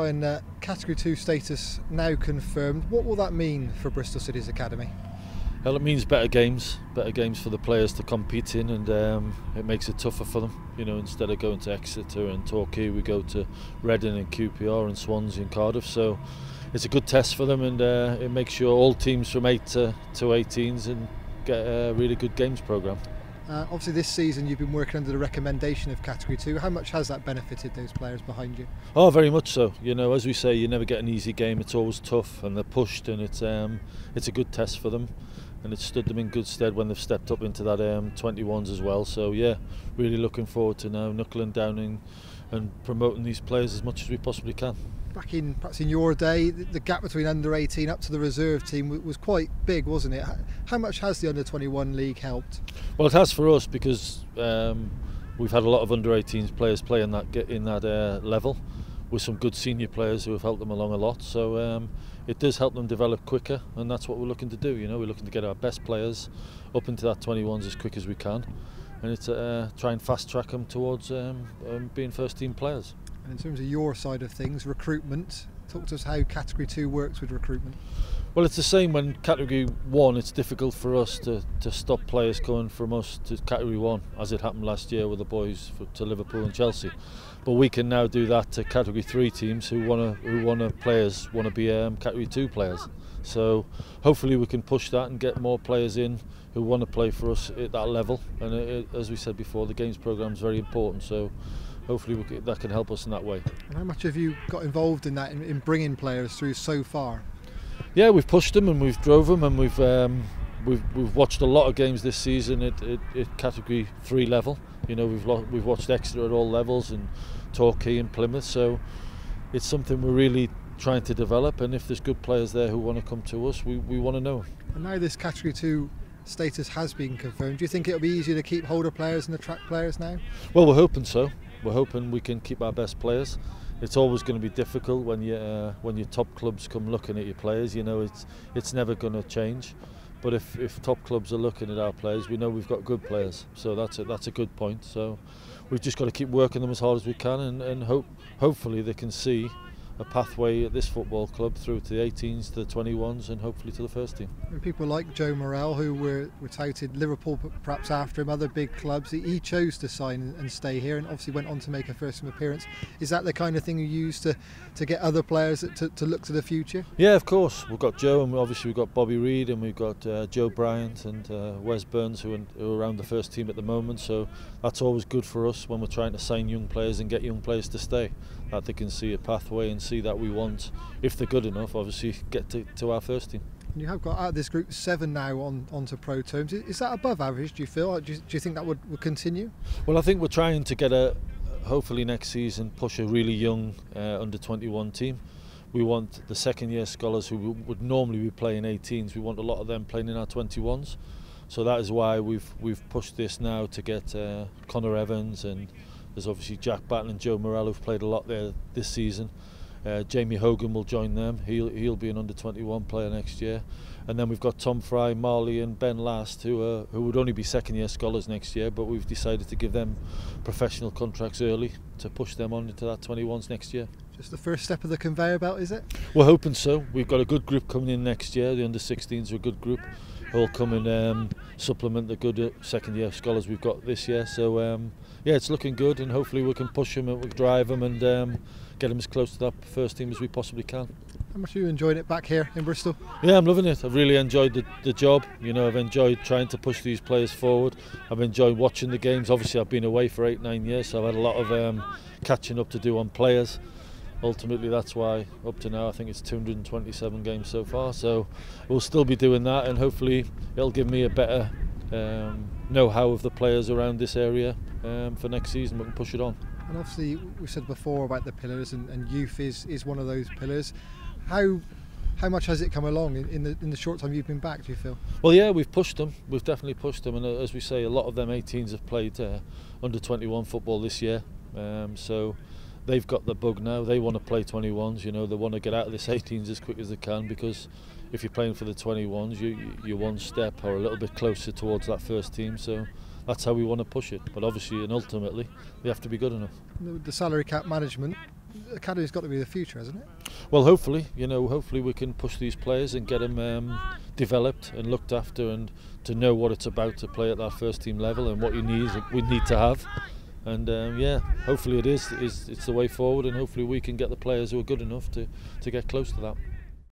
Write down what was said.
when Category 2 status now confirmed, what will that mean for Bristol City's academy? Well, it means better games for the players to compete in, and it makes it tougher for them. You know, instead of going to Exeter and Torquay, we go to Reading and QPR and Swansea and Cardiff. So it's a good test for them, and it makes sure all teams from 8 to 18s and get a really good games programme. Obviously this season you've been working under the recommendation of Category 2. How much has that benefited those players behind you? Oh, very much so. You know, as we say, you never get an easy game. It's always tough, and they're pushed, and it's a good test for them, and it's stood them in good stead when they've stepped up into that 21s as well. So yeah, really looking forward to now knuckling down and promoting these players as much as we possibly can. Back in perhaps in your day, the gap between under 18 up to the reserve team was quite big, wasn't it? How much has the under 21 league helped? Well, it has for us because we've had a lot of under 18s players play in that level, with some good senior players who have helped them along a lot. So it does help them develop quicker, and that's what we're looking to do. You know, we're looking to get our best players up into that 21s as quick as we can, and it's try and fast track them towards being first team players. And in terms of your side of things, recruitment, talk to us how Category 2 works with recruitment. Well, it's the same when Category 1. It's difficult for us to stop players coming from us to Category 1, as it happened last year with the boys to Liverpool and Chelsea. But we can now do that to Category 3 teams who want to be Category 2 players. So hopefully we can push that and get more players in who want to play for us at that level. And as we said before, the games programme is very important. So hopefully that can help us in that way. And how much have you got involved in that, in bringing players through so far? Yeah, we've pushed them and we've drove them, and we've watched a lot of games this season at Category 3 level. You know, we've watched Exeter at all levels and Torquay and Plymouth. So it's something we're really trying to develop, and if there's good players there who want to come to us, we want to know. And now this Category 2 status has been confirmed. Do you think it'll be easier to keep hold of players and attract players now? Well, we're hoping so. We're hoping we can keep our best players. It's always going to be difficult when your top clubs come looking at your players. You know, it's never going to change. But if top clubs are looking at our players, we know we've got good players. So that's a good point. So we've just got to keep working them as hard as we can, and hopefully they can see a pathway at this football club through to the 18s, to the 21s, and hopefully to the first team. People like Joe Morrell, who were touted, Liverpool perhaps after him, other big clubs, he chose to sign and stay here, and obviously went on to make a first team appearance. Is that the kind of thing you use to get other players to look to the future? Yeah, of course. We've got Joe, and obviously we've got Bobby Reid, and we've got Joe Bryant and Wes Burns, who are around the first team at the moment. So that's always good for us when we're trying to sign young players and get young players to stay, that they can see a pathway and see that we want, if they're good enough, obviously get to our first team. You have got out of this group 7 now onto pro terms. Is that above average, do you feel? Do you think that would continue? Well, I think we're trying to get hopefully next season, push a really young under 21 team. We want the second year scholars who would normally be playing 18s, we want a lot of them playing in our 21s. So that is why we've pushed this now to get Connor Evans, and there's obviously Jack Batten and Joe Morrell who've played a lot there this season. Jamie Hogan will join them. He'll be an under 21 player next year, and then we've got Tom Fry, Marley and Ben Last who would only be second year scholars next year, but we've decided to give them professional contracts early to push them on into that 21s next year. Just the first step of the conveyor belt, is it? We're hoping so. We've got a good group coming in next year. The under 16s are a good group. Who'll come and supplement the good second year scholars we've got this year. So yeah, it's looking good, and hopefully we can push them and we'll drive them and get them as close to that first team as we possibly can. How much are you enjoying it back here in Bristol? Yeah, I'm loving it. I've really enjoyed the job. You know, I've enjoyed trying to push these players forward. I've enjoyed watching the games. Obviously, I've been away for 8-9 years, so I've had a lot of catching up to do on players. Ultimately, that's why up to now I think it's 227 games so far. So we'll still be doing that, and hopefully it'll give me a better know-how of the players around this area for next season. We can push it on. And obviously, we said before about the pillars, and youth is one of those pillars. How much has it come along in the short time you've been back, do you feel? Well, yeah, we've pushed them. We've definitely pushed them, and as we say, a lot of them 18s have played under 21 football this year. So they've got the bug now. They want to play 21s. You know, they want to get out of this 18s as quick as they can, because if you're playing for the 21s, you're one step or a little bit closer towards that first team. So that's how we want to push it. But obviously and ultimately, we have to be good enough. The salary cap management, academy's got to be the future, hasn't it? Well, hopefully, hopefully we can push these players and get them developed and looked after, and to know what it's about to play at that first team level and what we need to have. And hopefully it's the way forward, and hopefully we can get the players who are good enough to get close to that.